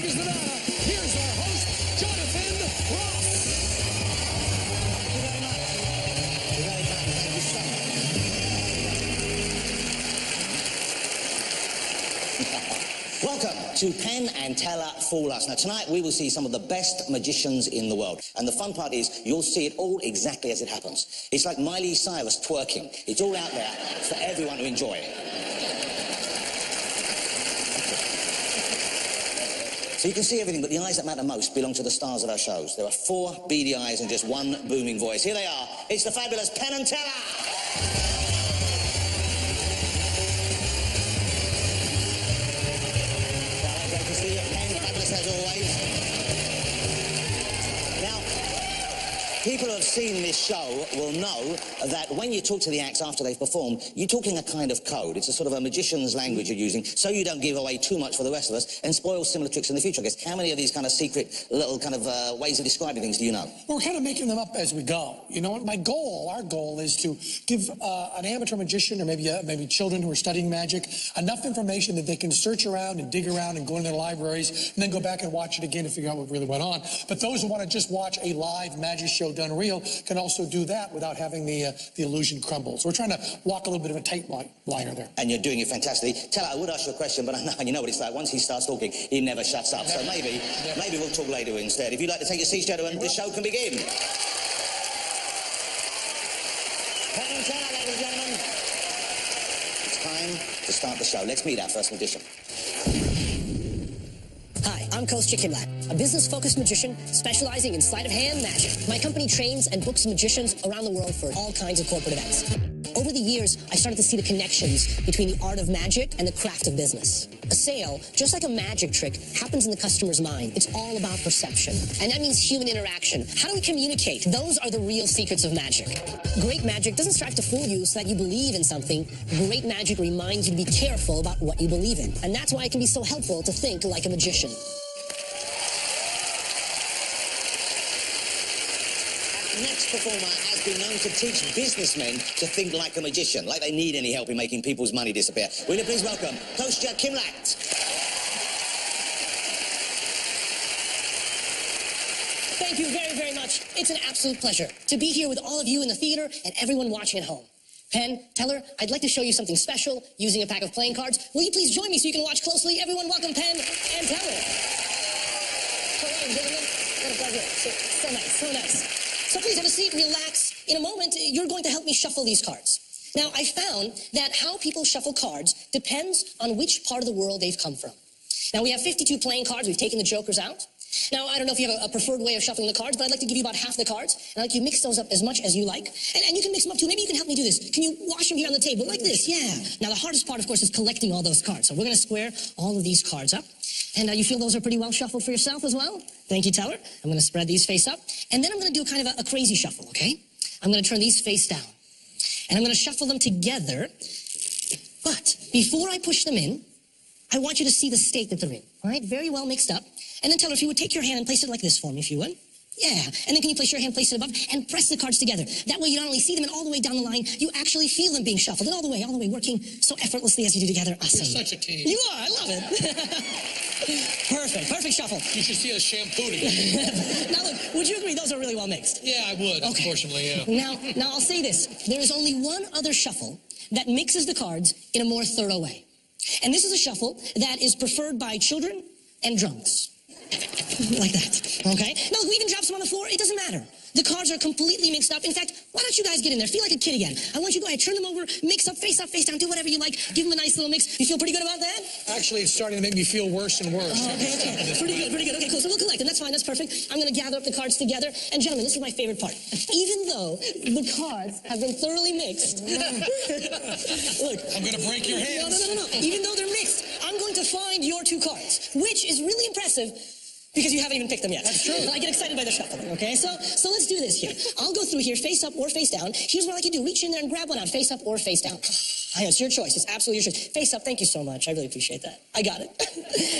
Vegas, Nevada, here's our host, Jonathan Ross. Thank you very much. You're very kind. Thank you so much. Welcome to Penn and Teller Fool Us. Now, tonight we will see some of the best magicians in the world. And the fun part is you'll see it all exactly as it happens. It's like Miley Cyrus twerking. It's all out there for everyone to enjoy. So you can see everything, but the eyes that matter most belong to the stars of our shows. There are 4 beady eyes and just 1 booming voice. Here they are. It's the fabulous Penn and Teller. Great to see you, Penn. Fabulous as always. Now, people who have seen this show will know that when you talk to the acts after they've performed, you're talking a kind of code. It's a sort of a magician's language you're using, so you don't give away too much for the rest of us and spoil similar tricks in the future, I guess. How many of these kind of secret little kind of ways of describing things do you know? Well, we're kind of making them up as we go. You know, our goal is to give an amateur magician or maybe children who are studying magic enough information that they can search around and dig around and go into their libraries and then go back and watch it again to figure out what really went on. But those who want to just watch a live magic show done real can also do that without having the illusion crumble. So we're trying to walk a little bit of a tight wire there. And you're doing it fantastically. Teller, I would ask you a question, but I know, you know what it's like. Once he starts talking, he never shuts up. So maybe we'll talk later instead. If you'd like to take your seats, gentlemen, the show can begin. Penn and Teller, ladies and gentlemen. It's time to start the show. Let's meet our first magician. Hi, I'm Kostya Kimlat, a business-focused magician specializing in sleight-of-hand magic. My company trains and books magicians around the world for all kinds of corporate events. Over the years, I started to see the connections between the art of magic and the craft of business. A sale, just like a magic trick, happens in the customer's mind. It's all about perception. And that means human interaction. How do we communicate? Those are the real secrets of magic. Great magic doesn't strive to fool you so that you believe in something. Great magic reminds you to be careful about what you believe in. And that's why it can be so helpful to think like a magician. Our next performer has been known to teach businessmen to think like a magician, like they need any help in making people's money disappear. Will you please welcome Kostya Kimlat. Thank you very, very much. It's an absolute pleasure to be here with all of you in the theater and everyone watching at home. Penn, Teller, I'd like to show you something special using a pack of playing cards. Will you please join me so you can watch closely? Everyone welcome Penn and Teller. All right, gentlemen, what a pleasure. So nice, so nice. So please have a seat, relax. In a moment, you're going to help me shuffle these cards. Now, I found that how people shuffle cards depends on which part of the world they've come from. Now, we have 52 playing cards. We've taken the jokers out. Now, I don't know if you have a preferred way of shuffling the cards, but I'd like to give you about half the cards, and I'd like you to mix those up as much as you like. And you can mix them up too. Maybe you can help me do this. Can you wash them here on the table like this? Yeah. Now, the hardest part, of course, is collecting all those cards. So we're going to square all of these cards up. And you feel those are pretty well shuffled for yourself as well? Thank you, Teller. I'm going to spread these face up. And then I'm going to do kind of a crazy shuffle, okay? I'm going to turn these face down. And I'm going to shuffle them together. But before I push them in, I want you to see the state that they're in. All right? Very well mixed up. And then, Teller, if you would take your hand and place it like this for me, if you would. Yeah. And then can you place your hand, place it above, and press the cards together. That way you not only see them, and all the way down the line, you actually feel them being shuffled. And all the way, working so effortlessly as you do together. Awesome. You're such a team. You are. I love it. Perfect together. Perfect shuffle. You should see us shampooing. Now look, would you agree those are really well mixed? Yeah, I would, okay. Unfortunately, yeah. Now I'll say this. There is only one other shuffle that mixes the cards in a more thorough way. And this is a shuffle that is preferred by children and drunks. Like that, okay? Now, we even drop some on the floor. It doesn't matter. The cards are completely mixed up. In fact, why don't you guys get in there? Feel like a kid again. I want you to go ahead, turn them over, mix up, face down, do whatever you like. Give them a nice little mix. You feel pretty good about that? Actually, it's starting to make me feel worse and worse. Oh, okay. Pretty good. Okay, cool. So we'll collect them. That's fine. That's perfect. I'm going to gather up the cards together. And gentlemen, this is my favorite part. Even though the cards have been thoroughly mixed. Look. I'm going to break your hands. No. Even though they're mixed, I'm going to find your 2 cards, which is really impressive. Because you haven't even picked them yet. That's true. I get excited by the shuffling, okay? So let's do this here. I'll go through here, face up or face down. Here's what I like you to do. Reach in there and grab one out, face up or face down. I know, it's your choice. It's absolutely your choice. Face up, thank you so much. I really appreciate that. I got it.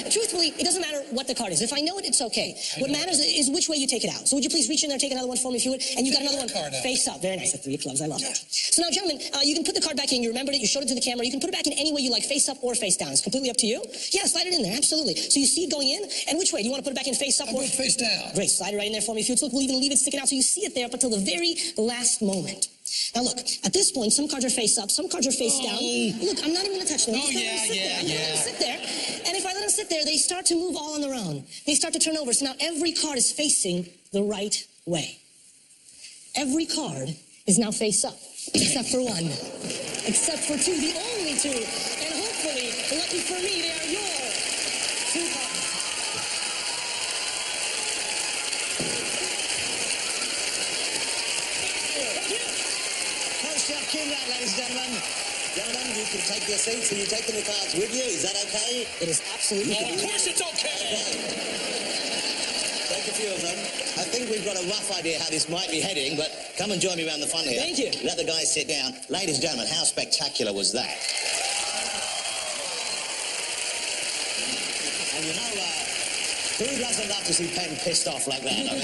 Truthfully, it doesn't matter what the card is. If I know it, it's okay. What matters is which way you take it out. So would you please reach in there, take another one for me if you would? And you got another one. Face up. Very nice. The 3 of clubs. I love it. So now, gentlemen, you can put the card back in. You remembered it. You showed it to the camera. You can put it back in any way you like, face up or face down. It's completely up to you. Yeah, slide it in there. Absolutely. So you see it going in. And which way? Do you want to put it back in face up or face down? Great. Slide it right in there for me if you would. Look, we'll even leave it sticking out so you see it there up until the very last moment. Now look, at this point, some cards are face up, some cards are face down. Look, I'm not even gonna touch them. Oh, yeah. Let them sit there. And if I let them sit there, they start to move all on their own. They start to turn over. So now every card is facing the right way. Every card is now face up, except for one. Except for 2, the only 2. And hopefully, lucky for me, they are your 2 cards. Ladies and gentlemen. Gentlemen, you can take your seats and you take the cards with you. Is that okay? It is absolutely Well, of course it's okay. Take a few of them. I think we've got a rough idea how this might be heading, but come and join me around the front here. Thank you. Let the guys sit down. Ladies and gentlemen, how spectacular was that? And you know, who doesn't love to see Penn pissed off like that? I mean,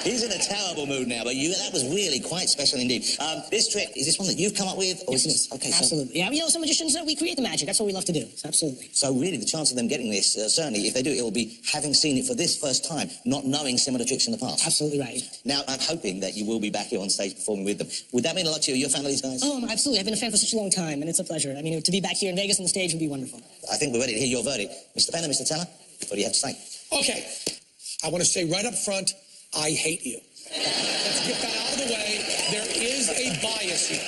he's in a terrible mood now, but that was really quite special indeed. This trick, is this one that you've come up with? Or Yes, it is. Okay, absolutely. Yeah, you know, some magicians, we create the magic. That's what we love to do. So absolutely. So really, the chance of them getting this, certainly, if they do, it will be having seen it for this first time, not knowing similar tricks in the past. Absolutely right. Now, I'm hoping that you will be back here on stage performing with them. Would that mean a lot to you? You're a fan of these guys? Oh, absolutely. I've been a fan for such a long time, and it's a pleasure. I mean, to be back here in Vegas on the stage would be wonderful. I think we're ready to hear your verdict. Mr. Penn and Mr. Teller, what do you have to say? Okay. I want to say right up front, I hate you. Let's get that out of the way. There is a bias here.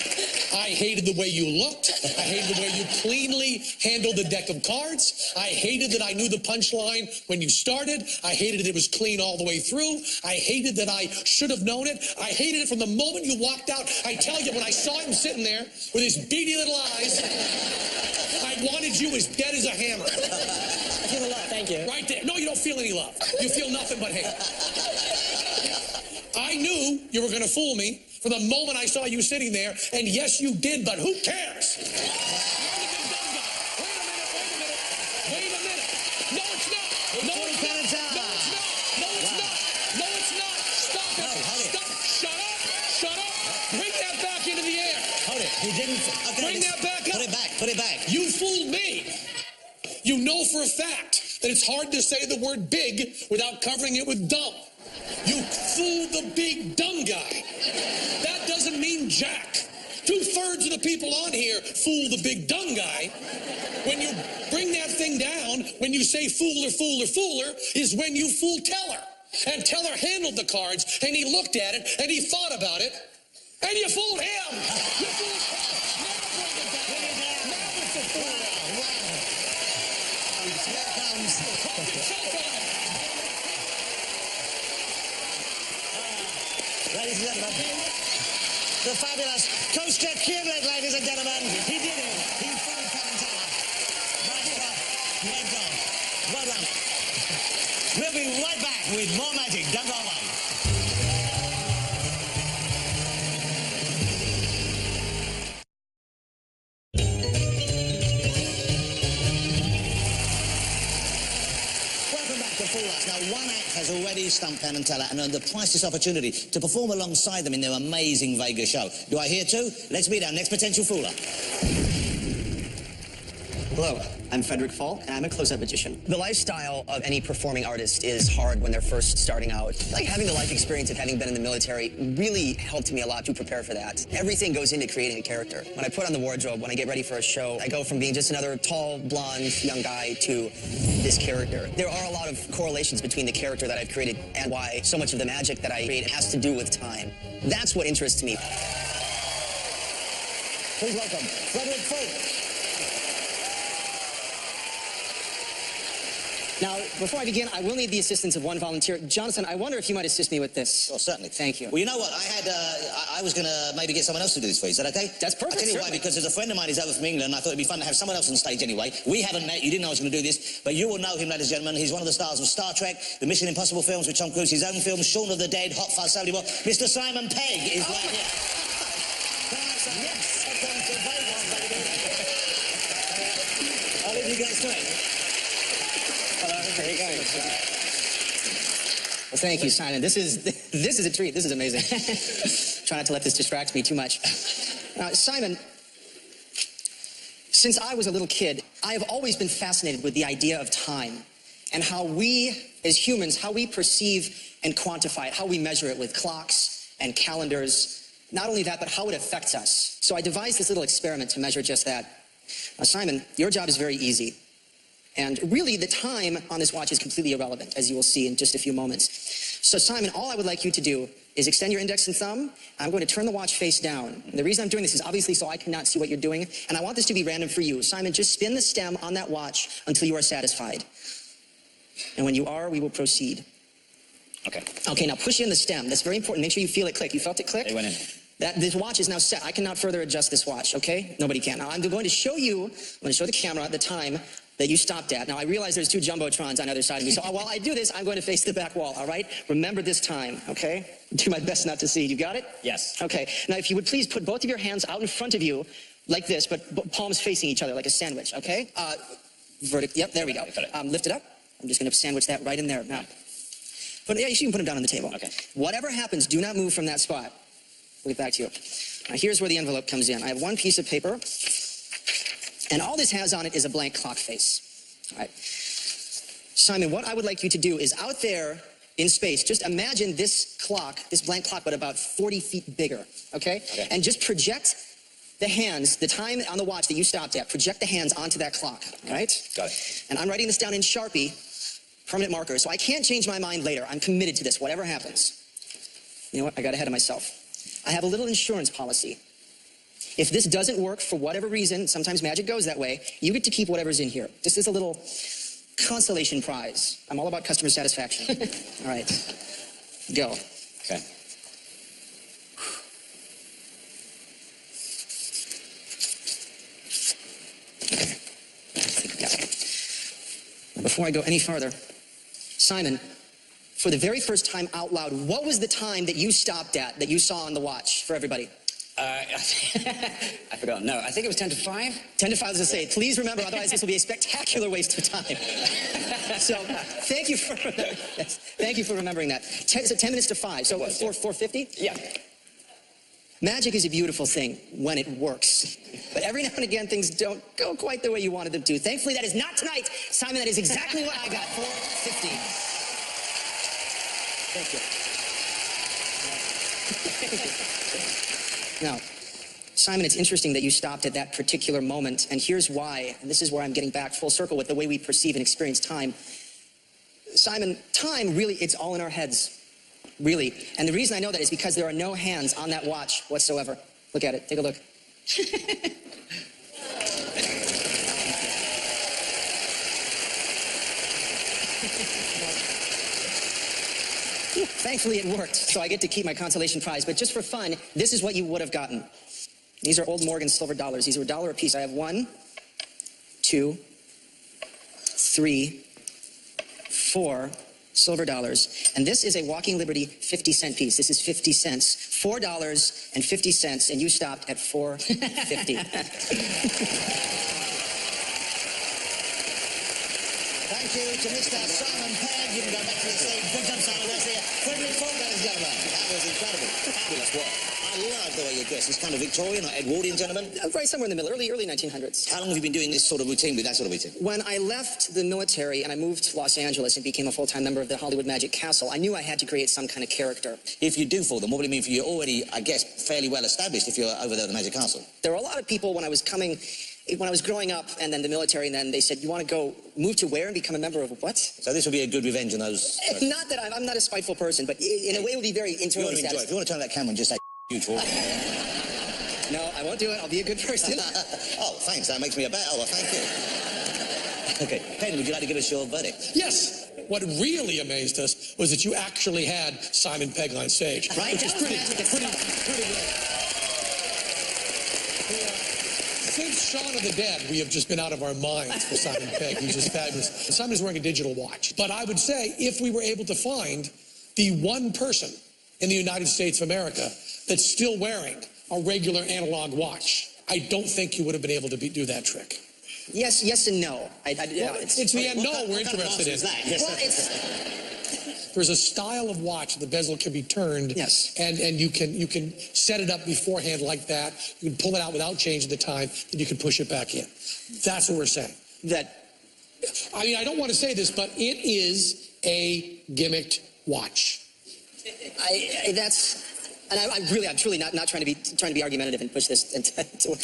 I hated the way you looked. I hated the way you cleanly handled the deck of cards. I hated that I knew the punchline when you started. I hated that it was clean all the way through. I hated that I should have known it. I hated it from the moment you walked out. I tell you, when I saw him sitting there with his beady little eyes, I wanted you as dead as a hammer. I feel the love. Thank you. Right there. No, you don't feel any love. You feel nothing but hate. I knew you were going to fool me from the moment I saw you sitting there, and yes, you did, but who cares? Wait a minute. No, it's not. No, it's not. No, it's not. No, it's not. Stop it. Stop. Shut up. Bring that back into the air. Hold it. You didn't. Okay, Bring that back up. Put it back. You fooled me. You know for a fact that it's hard to say the word big without covering it with dumb. You fooled the big dumb guy. That doesn't mean jack. 2/3 of the people on here fool the big dumb guy. When you bring that thing down, when you say fooler, is when you fool Teller. And Teller handled the cards, and he looked at it, and he thought about it, and you fooled him. You fooled him. Now it's a fool. Ladies and gentlemen, the fabulous Coaster Cublet, ladies and gentlemen. He did it. He fooled Penn Teller. Great job. Well done. We'll be right back with more magic. Don't go away. Now, one act has already stumped Penn and Teller and earned the priceless opportunity to perform alongside them in their amazing Vegas show. Do I hear two? Let's meet our next potential fooler. Hello, I'm Frederick Falk, and I'm a close-up magician. The lifestyle of any performing artist is hard when they're first starting out. Like, having the life experience of having been in the military really helped me a lot to prepare for that. Everything goes into creating a character. When I put on the wardrobe, when I get ready for a show, I go from being just another tall, blonde, young guy to this character. There are a lot of correlations between the character that I've created and why so much of the magic that I create has to do with time. That's what interests me. Please welcome Frederick Falk. Now, before I begin, I will need the assistance of one volunteer. Jonathan, I wonder if you might assist me with this. Oh, certainly. Thank you. Well, you know what? I was going to maybe get someone else to do this for you. Is that okay? That's perfect, I'll tell you why, certainly. because there's a friend of mine who's over from England, and I thought it'd be fun to have someone else on stage anyway. We haven't met. You didn't know I was going to do this, but you will know him, ladies and gentlemen. He's one of the stars of Star Trek, the Mission Impossible films with Tom Cruise, his own films, Shaun of the Dead, Hot Fuzz, so many more. Mr. Simon Pegg is right here. Yes. Welcome to Vegas, baby. It's doing. Hello, how are you going? Well, thank you, Simon. This is a treat. This is amazing. Try not to let this distract me too much. Simon, since I was a little kid, I have always been fascinated with the idea of time and how we, as humans, how we perceive and quantify it, how we measure it with clocks and calendars. Not only that, but how it affects us. So I devised this little experiment to measure just that. Simon, your job is very easy. And really, the time on this watch is completely irrelevant, as you will see in just a few moments. So Simon, all I would like you to do is extend your index and thumb. I'm going to turn the watch face down. And the reason I'm doing this is obviously so I cannot see what you're doing. And I want this to be random for you. Simon, just spin the stem on that watch until you are satisfied. And when you are, we will proceed. Okay. Okay, now push in the stem. That's very important. Make sure you feel it click. You felt it click? It went in. This watch is now set. I cannot further adjust this watch, okay? Nobody can. Now I'm going to show you, I'm going to show the camera the time that you stopped at. Now I realize there's two Jumbotrons on the other side of me, so while I do this, I'm going to face the back wall, all right? Remember this time, okay? Do my best not to see. You got it? Yes. Okay. Now if you would please put both of your hands out in front of you like this, but palms facing each other like a sandwich, okay? Yep, there we go. Lift it up. I'm just going to sandwich that right in there now. But yeah, you can put them down on the table. Okay. Whatever happens, do not move from that spot. We'll get back to you. Now here's where the envelope comes in. I have one piece of paper, and all this has on it is a blank clock face. All right. Simon, what I would like you to do is out there in space, just imagine this clock, this blank clock, but about 40 feet bigger, okay? And just project the hands, the time on the watch that you stopped at, project the hands onto that clock, all right? Got it. And I'm writing this down in Sharpie, permanent marker, so I can't change my mind later. I'm committed to this, whatever happens. You know what? I got ahead of myself. I have a little insurance policy. If this doesn't work for whatever reason, sometimes magic goes that way, you get to keep whatever's in here. This is a little consolation prize. I'm all about customer satisfaction. All right, go. Okay. Okay, I think we got it. Before I go any farther, Simon, for the very first time out loud, what was the time that you stopped at, that you saw on the watch for everybody? I forgot. No, I think it was 10 to 5. 10 to 5, as I say. Please remember, otherwise this will be a spectacular waste of time. So thank you for remembering that. 10 minutes to 5. So 4:50? Yeah. Magic is a beautiful thing when it works. But every now and again, things don't go quite the way you wanted them to. Thankfully, that is not tonight. Simon, that is exactly what I got. 4:50. Thank you. Now, Simon, it's interesting that you stopped at that particular moment, and here's why, and this is where I'm getting back full circle with the way we perceive and experience time. Simon, time, really, it's all in our heads, really. And the reason I know that is because there are no hands on that watch whatsoever. Look at it, take a look. Thankfully, it worked, so I get to keep my consolation prize. But just for fun, this is what you would have gotten. These are old Morgan silver dollars. These are $1 a piece. I have 1, 2, 3, 4 silver dollars. And this is a Walking Liberty 50-cent piece. This is 50 cents. $4.50, and you stopped at $4.50. Thank you to Mr. Simon Penn. You can go back to your seat. Good job, Simon. That's it. Frederick Ford, ladies and gentlemen. That was incredible. Fabulous work. I love the way you dress. It's kind of Victorian or Edwardian, gentlemen. Right somewhere in the middle, early 1900s. How long have you been doing this sort of routine with that sort of routine? When I left the military and I moved to Los Angeles and became a full-time member of the Hollywood Magic Castle, I knew I had to create some kind of character. If you do for them, what would it mean for you? You're already, I guess, fairly well established if you're over there at the Magic Castle. There were a lot of people when I was growing up and then the military, and then they said, you want to go move to where and become a member of what? So this would be a good revenge on those... Not that I'm not a spiteful person, but in a way it would be very internally satisfying. If you want to turn that camera and just say you to all. No, I won't do it. I'll be a good person. Oh, thanks. That makes me a better. Oh, well, thank you. Okay, Penn, would you like to give us your verdict? Yes. What really amazed us was that you actually had Simon Pegg on stage. Right? Which is pretty great. Since Shaun of the Dead, we have just been out of our minds for Simon Pegg. He's just fabulous. Simon is wearing a digital watch. But I would say if we were able to find the one person in the United States of America that's still wearing a regular analog watch, I don't think you would have been able to do that trick. Yes, yes and no. It's the end. No, we're interested in. Well, it's There's a style of watch. The bezel can be turned. Yes. And you can set it up beforehand like that. You can pull it out without changing the time, and you can push it back in. That's what we're saying. that. I mean, I don't want to say this, but it is a gimmicked watch. I'm truly not trying to be argumentative and push this into.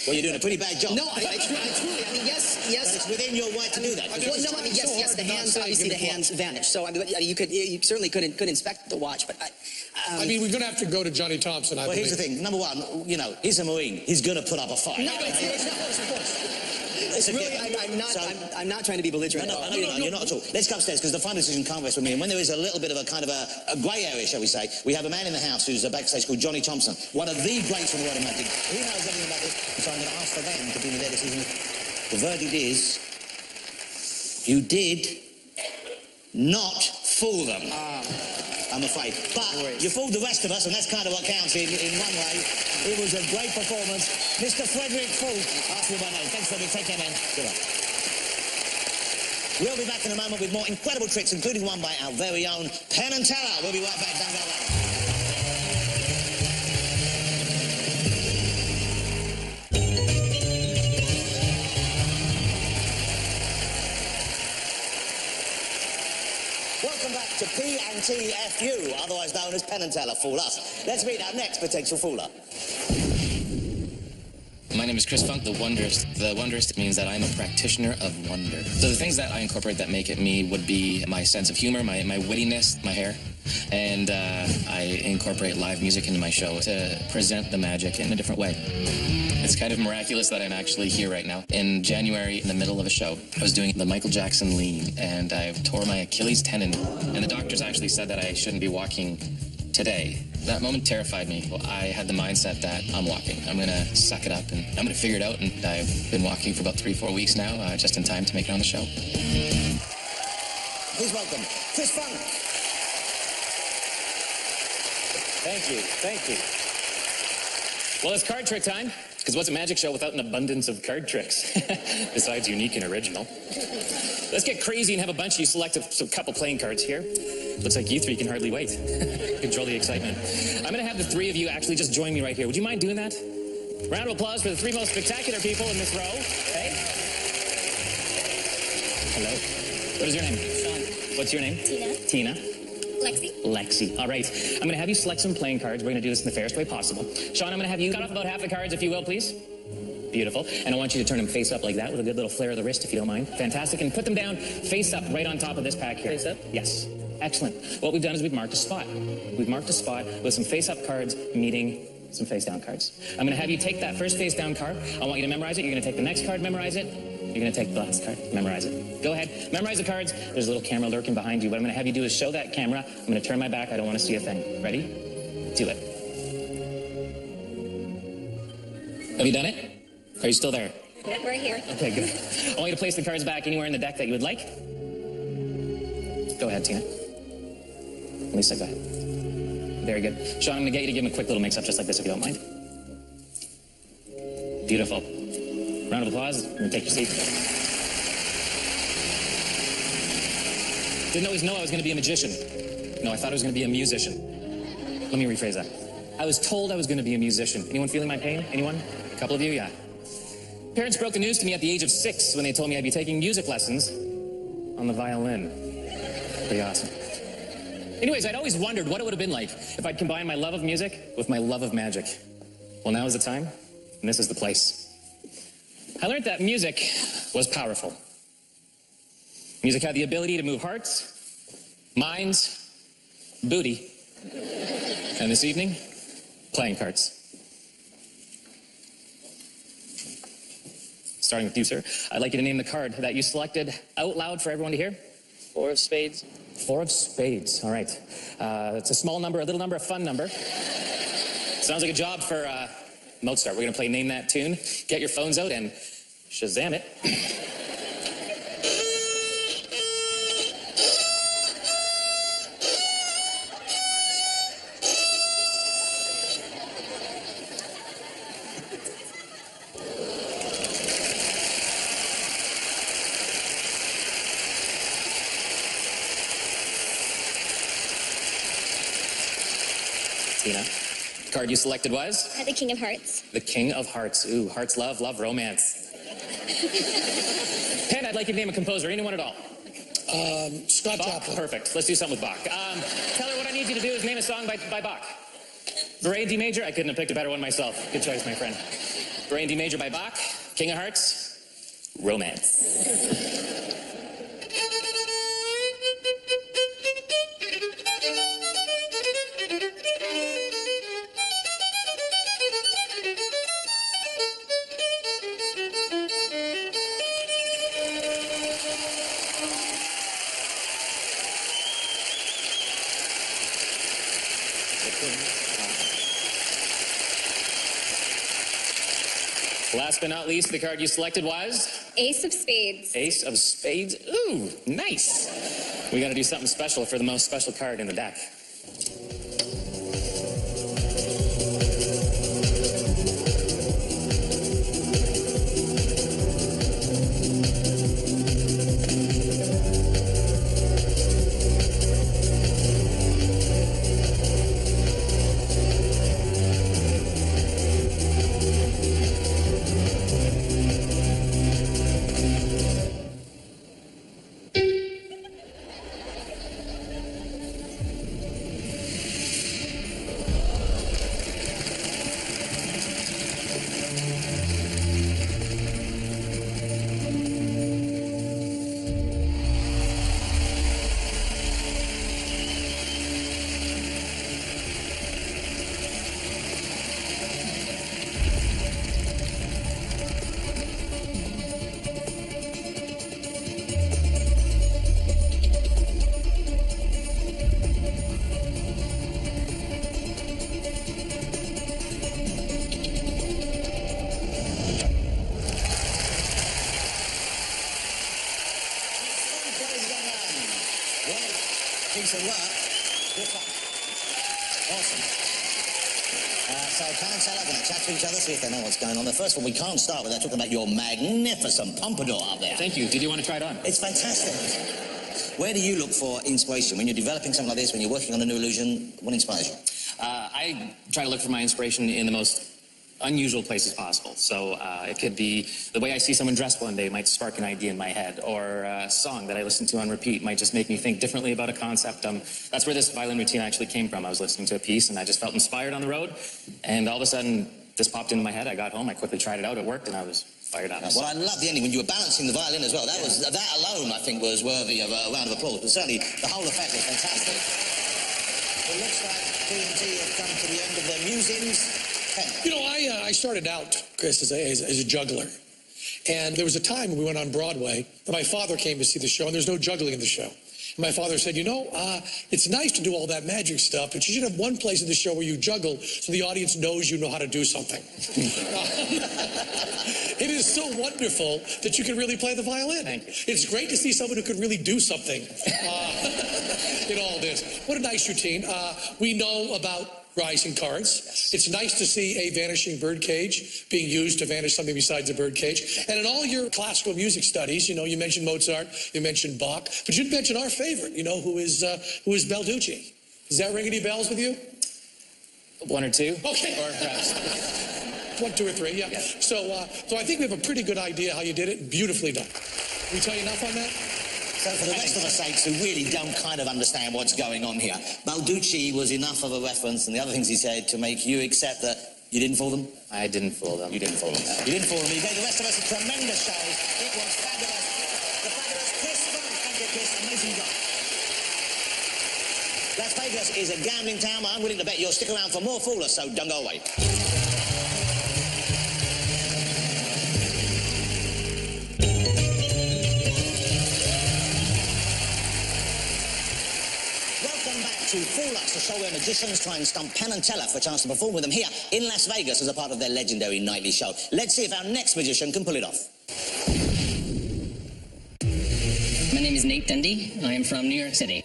Well, you're doing a pretty bad job. No, I truly. I mean, yes. But it's within your right to do that. Well, no, I mean, yes. The hands, obviously, the hands vanish. So I mean, you certainly could inspect the watch, but I mean, we're going to have to go to Johnny Thompson. Well, here's the thing. Number one, you know, he's a Marine. He's going to put up a fight. No, of course. I'm not trying to be belligerent. No, you're not at all. Let's go upstairs because the final decision can't rest with me. And when there is a little bit of a kind of a grey area, shall we say, we have a man in the house who's backstage called Johnny Thompson, one of the greats from the world of magic. He knows everything about this, so I'm going to ask for them to be with their decision. The verdict is, you did not fool them. I'm afraid. But you fooled the rest of us, and that's kind of what counts in one way. It was a great performance. Mr. Frederick Falk, ask you by name. Thanks, Frederick. Take care, man. Good luck. We'll be back in a moment with more incredible tricks, including one by our very own Penn and Teller. We'll be right back. Don't go away. Welcome back to P&TFU, otherwise known as Penn and Teller Fool Us. Let's meet our next potential fooler. My name is Chris Funk, the Wonderist. The Wonderist means that I'm a practitioner of wonder. So the things that I incorporate that make it me would be my sense of humor, my wittiness, my hair, and I incorporate live music into my show to present the magic in a different way. It's kind of miraculous that I'm actually here right now. In January, in the middle of a show, I was doing the Michael Jackson lean, and I tore my Achilles tendon, and the doctors actually said that I shouldn't be walking today. That moment terrified me. Well, I had the mindset that I'm walking. I'm going to suck it up, and I'm going to figure it out, and I've been walking for about 3-4 weeks now, just in time to make it on the show. Please welcome Chris Funk. Thank you. Well, it's card trick time, because what's a magic show without an abundance of card tricks? Besides unique and original. Let's get crazy and have a bunch of you select a couple playing cards here. Looks like you three can hardly wait. Control the excitement. I'm going to have the three of you actually just join me right here. Would you mind doing that? Round of applause for the three most spectacular people in this row. Hey. Hello. What is your name? Sean. What's your name? Tina. Tina. Lexi. All right. I'm going to have you select some playing cards. We're going to do this in the fairest way possible. Sean, I'm going to have you cut off about half the cards, if you will, please. Beautiful. And I want you to turn them face up like that with a good little flare of the wrist, if you don't mind. Fantastic. And put them down face up right on top of this pack here. Face up? Yes. Excellent. What we've done is we've marked a spot. We've marked a spot with some face up cards meeting some face down cards. I'm going to have you take that first face down card. I want you to memorize it. You're going to take the next card, memorize it. You're going to take the last card, memorize it. Go ahead, memorize the cards. There's a little camera lurking behind you. What I'm going to have you do is show that camera. I'm going to turn my back. I don't want to see a thing. Ready? Do it. Have you done it? Are you still there? We're here. Okay, good. I want you to place the cards back anywhere in the deck that you would like. Go ahead, Tina. Lisa, go ahead. Very good. Sean, I'm going to get you to give him a quick little mix-up just like this, if you don't mind. Beautiful. Round of applause. I'm going to take your seat. Didn't always know I was going to be a magician. No, I thought I was going to be a musician. Let me rephrase that. I was told I was going to be a musician. Anyone feeling my pain? Anyone? A couple of you? Yeah. Parents broke the news to me at the age of 6 when they told me I'd be taking music lessons on the violin. Pretty awesome. Anyways, I'd always wondered what it would have been like if I'd combined my love of music with my love of magic. Well, now is the time, and this is the place. I learned that music was powerful. Music had the ability to move hearts, minds, booty. And this evening, playing cards. Starting with you, sir. I'd like you to name the card that you selected out loud for everyone to hear. 4 of spades. 4 of spades. All right. It's a small number, a little number, a fun number. Sounds like a job for Mozart. We're going to play Name That Tune. Get your phones out and Shazam it. Tina. Card you selected was? The King of Hearts. The King of Hearts. Ooh, hearts love, love romance. Penn, I'd like you to name a composer, anyone at all. Scott Bach? Joplin. Perfect. Let's do something with Bach. Tell her what I need you to do is name a song by Bach. Beret D major? I couldn't have picked a better one myself. Good choice, my friend. Beret D major by Bach. King of Hearts. Romance. Last but not least, the card you selected was? Ace of Spades. Ace of Spades. Ooh, nice. We gotta do something special for the most special card in the deck. Piece of work. Good luck. Awesome. So Penn and Teller are going to chat to each other, see if they know what's going on there. First of all, we can't start without talking about your magnificent pompadour up there. Thank you. Did you want to try it on? It's fantastic. Where do you look for inspiration? When you're developing something like this, when you're working on a new illusion, what inspires you? I try to look for my inspiration in the most unusual places possible. So it could be the way I see someone dressed one day might spark an idea in my head, or a song that I listen to on repeat might just make me think differently about a concept. That's where this violin routine actually came from. I was listening to a piece and I just felt inspired on the road, and all of a sudden this popped into my head. I got home, I quickly tried it out, it worked, and I was fired up. Well, I love the ending when you were balancing the violin as well. That alone, I think, was worthy of a round of applause. But certainly the whole effect was fantastic. It looks like TNT have come to the end of their musings. You know, I started out, Chris, as a juggler. And there was a time when we went on Broadway that my father came to see the show, and there's no juggling in the show. And my father said, you know, it's nice to do all that magic stuff, but you should have one place in the show where you juggle so the audience knows you know how to do something. It is so wonderful that you can really play the violin. Thank you. It's great to see someone who could really do something in all this. What a nice routine. We know about rising cards. Yes. It's nice to see a vanishing birdcage being used to vanish something besides a birdcage. And in all your classical music studies, you know, you mentioned Mozart, you mentioned Bach, but you didn't mention our favorite, you know, who is Balducci. Does that ring any bells with you? One or two? Okay. Or perhaps 1, 2, or 3, yeah. So I think we have a pretty good idea how you did it. Beautifully done. Can we tell you enough on that? So for the rest of us sakes who really don't kind of understand what's going on here, Balducci was enough of a reference and the other things he said to make you accept that you didn't fool them? I didn't fool them. You didn't fool them. You didn't fool them. You gave the rest of us a tremendous show. It was fabulous. The fabulous Chris Burns. Thank you, Chris. Amazing job. Las Vegas is a gambling town. I'm willing to bet you'll stick around for more Fool Us, so don't go away. To Fool Us, the show where magicians try and stump Penn and Teller for a chance to perform with them here in Las Vegas as a part of their legendary nightly show. Let's see if our next magician can pull it off. My name is Nate Dundee. I am from New York City.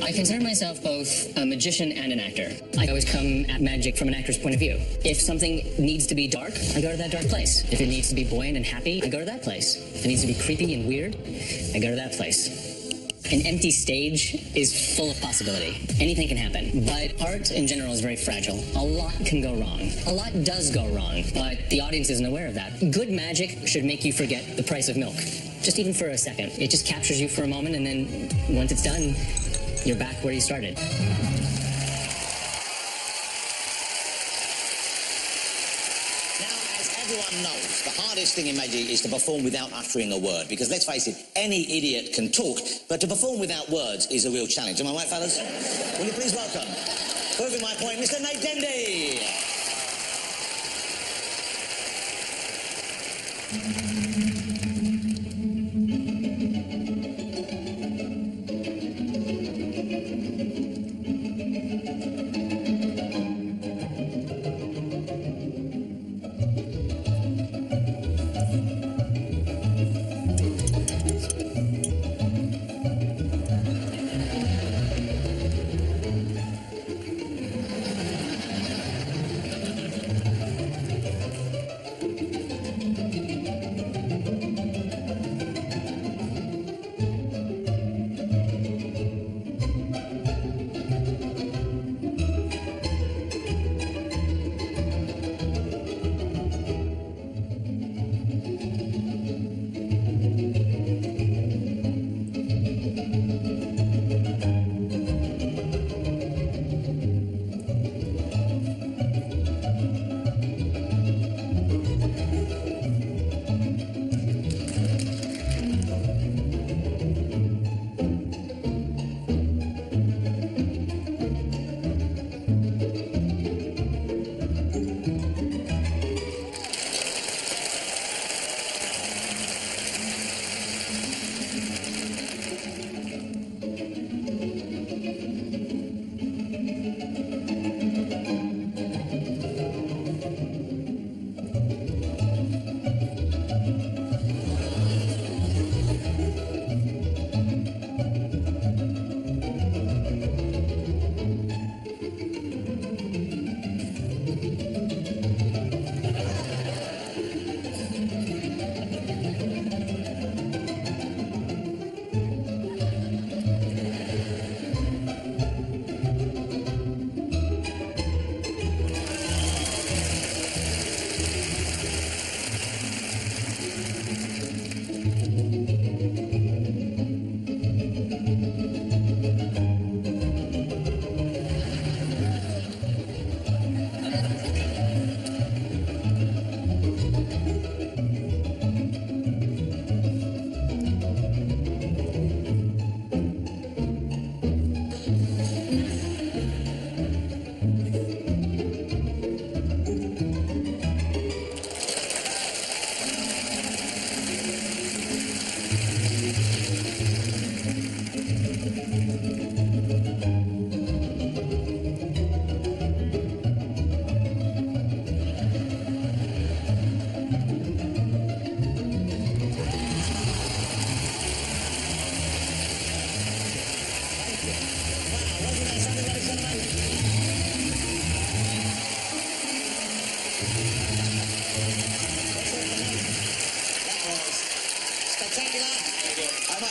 I consider myself both a magician and an actor. I always come at magic from an actor's point of view. If something needs to be dark, I go to that dark place. If it needs to be buoyant and happy, I go to that place. If it needs to be creepy and weird, I go to that place. An empty stage is full of possibility. Anything can happen. But art in general is very fragile. A lot can go wrong. A lot does go wrong, but the audience isn't aware of that. Good magic should make you forget the price of milk. Just even for a second. It just captures you for a moment, and then once it's done, you're back where you started. Everyone knows the hardest thing in magic is to perform without uttering a word, because let's face it, any idiot can talk, but to perform without words is a real challenge. Am I right, fellas? Will you please welcome, proving my point, Mr. Nate Dendy.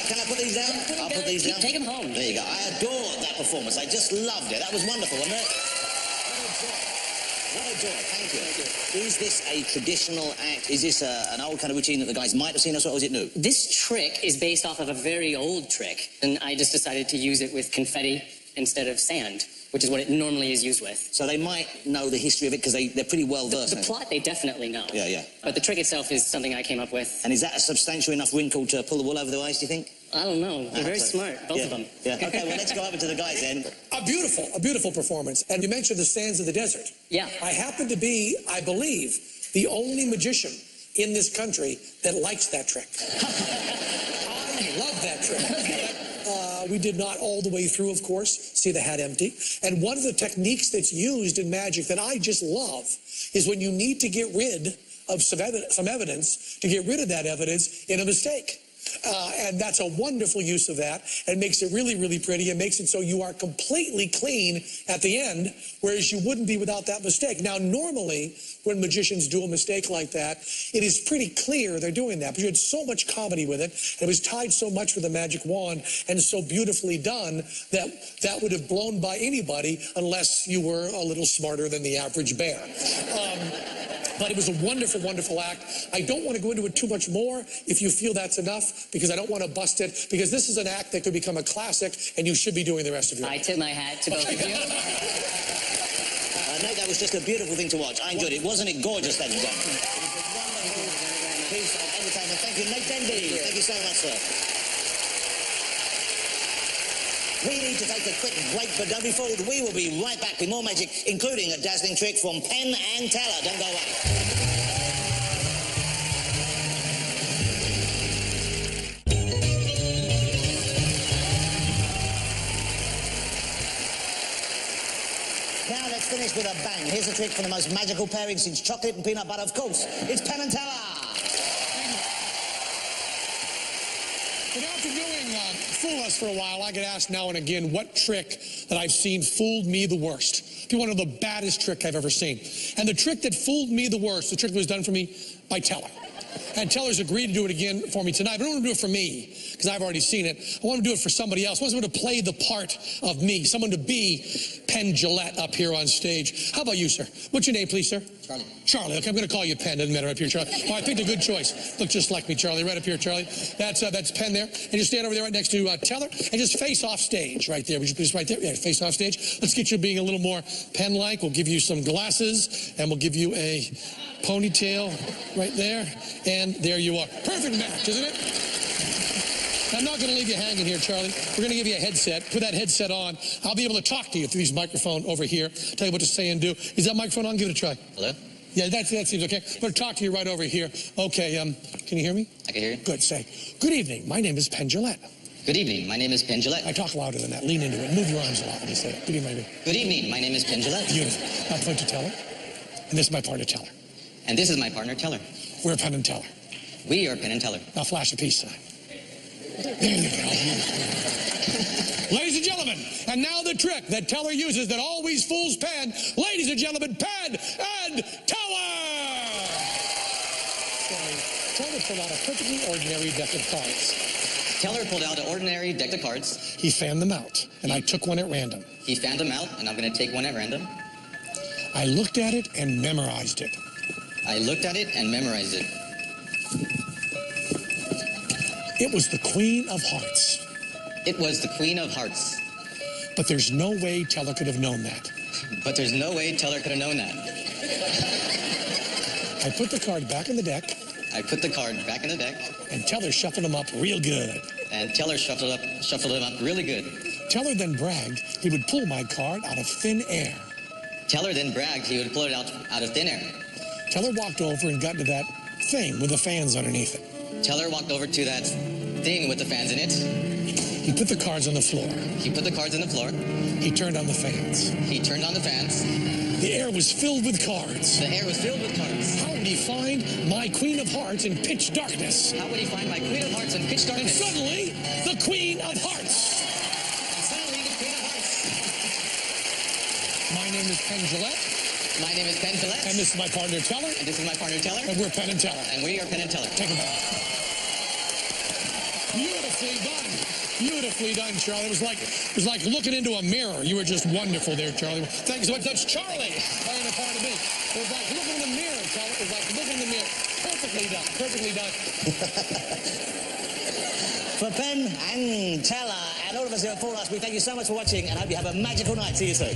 Can I put these down? I'll put these down. Take them home. There you go. I adored that performance. I just loved it. That was wonderful, wasn't it? What a joy. Thank you. Is this a traditional act? Is this an old kind of routine that the guys might have seen us, or is it new? This trick is based off of a very old trick, and I just decided to use it with confetti instead of sand, which is what it normally is used with. So they might know the history of it because they're pretty well versed. The plot they definitely know. Yeah, yeah. But the trick itself is something I came up with. And is that a substantial enough wrinkle to pull the wool over their eyes, do you think? I don't know. They're very smart, both of them. Yeah. Okay, well, let's go over to the guys then. A beautiful performance. And you mentioned the sands of the desert. Yeah. I happen to be, I believe, the only magician in this country that likes that trick. I love that trick. We did not all the way through, of course, see the hat empty. And one of the techniques that's used in magic that I just love is when you need to get rid of some evidence, to get rid of that evidence in a mistake. And that's a wonderful use of that, and makes it really, really pretty, and makes it so you are completely clean at the end, whereas you wouldn't be without that mistake. Now, normally, when magicians do a mistake like that, it is pretty clear they're doing that, but you had so much comedy with it, and it was tied so much with a magic wand, and so beautifully done, that that would have blown by anybody unless you were a little smarter than the average bear. But it was a wonderful, wonderful act. I don't want to go into it too much more if you feel that's enough, because I don't want to bust it, because this is an act that could become a classic, and you should be doing the rest of your life. I tip my hat to both of you. Nate, that was just a beautiful thing to watch. I enjoyed it. Wasn't it gorgeous, ladies and gentlemen? Piece of entertainment. Thank you, Nate Denby. Thank you so much, sir. We need to take a quick break, but don't be fooled. We will be right back with more magic, including a dazzling trick from Penn and Teller. Don't go away. Now let's finish with a bang. Here's a trick for the most magical pairing since chocolate and peanut butter, of course. It's Penn and Teller. But after doing Fool Us for a while, I get asked now and again what trick that I've seen fooled me the worst. If you want to know the baddest trick I've ever seen. And the trick that fooled me the worst, the trick that was done for me by Teller. And Teller's agreed to do it again for me tonight. But I don't want to do it for me, because I've already seen it. I want to do it for somebody else. I want someone to play the part of me, someone to be Penn Jillette up here on stage. How about you, sir? What's your name, please, sir? Charlie. Charlie. Okay, I'm going to call you Penn. Doesn't matter up here, Charlie. Oh, I picked a good choice. Look just like me, Charlie. Right up here, Charlie. That's Penn there. And just stand over there right next to Teller, and just face off stage right there. Would you please right there? Yeah, face off stage. Let's get you being a little more Penn-like. We'll give you some glasses, and we'll give you a ponytail right there. And there you are. Perfect match, isn't it? I'm not going to leave you hanging here, Charlie. We're going to give you a headset. Put that headset on. I'll be able to talk to you through this microphone over here. Tell you what to say and do. Is that microphone on? Give it a try. Hello? Yeah, that seems okay. I'm going to talk to you right over here. Okay, can you hear me? I can hear you. Good, say, good evening. My name is Penn Jillette. Good evening. My name is Penn Jillette. I talk louder than that. Lean into it. Move your arms a lot when you say it. Good evening, my name. Good evening. My name is Penn Jillette. Beautiful. Now point to Teller. And this is my partner, Teller. And this is my partner, Teller. We're Penn and Teller. We are Penn and Teller. Now flash a peace sign. There you go. Ladies and gentlemen, and now the trick that Teller uses that always fools Penn. Ladies and gentlemen, Penn and Teller! Teller pulled out a perfectly ordinary deck of cards. Teller pulled out an ordinary deck of cards. He fanned them out, and I took one at random. He fanned them out, and I'm going to take one at random. I looked at it and memorized it. I looked at it and memorized it. It was the Queen of Hearts. It was the Queen of Hearts. But there's no way Teller could have known that. But there's no way Teller could have known that. I put the card back in the deck. I put the card back in the deck. And Teller shuffled them up real good. And Teller shuffled them up really good. Teller then bragged he would pull my card out of thin air. Teller then bragged he would pull it out of thin air. Teller walked over and got to that thing with the fans underneath it. Teller walked over to that thing with the fans in it. He put the cards on the floor. He put the cards on the floor. He turned on the fans. He turned on the fans. The air was filled with cards. The air was filled with cards. How would he find my Queen of Hearts in pitch darkness? How would he find my Queen of Hearts in pitch And darkness? suddenly, the Queen of Hearts. And suddenly, the Queen of Hearts. My name is Penn Jillette. My name is Penn Jillette. And this is my partner, Teller. And this is my partner, Teller. And we're Penn and Teller. And we are Penn and Teller. Take it back. Beautifully done. Beautifully done, Charlie. It was like looking into a mirror. You were just wonderful there, Charlie. Thank you so much. That's Charlie playing a part of me. It was like looking in the mirror, Charlie. It was like looking in the mirror. Perfectly done. Perfectly done. For Penn and Teller and all of us here at Fool Us, we thank you so much for watching and hope you have a magical night. See you soon.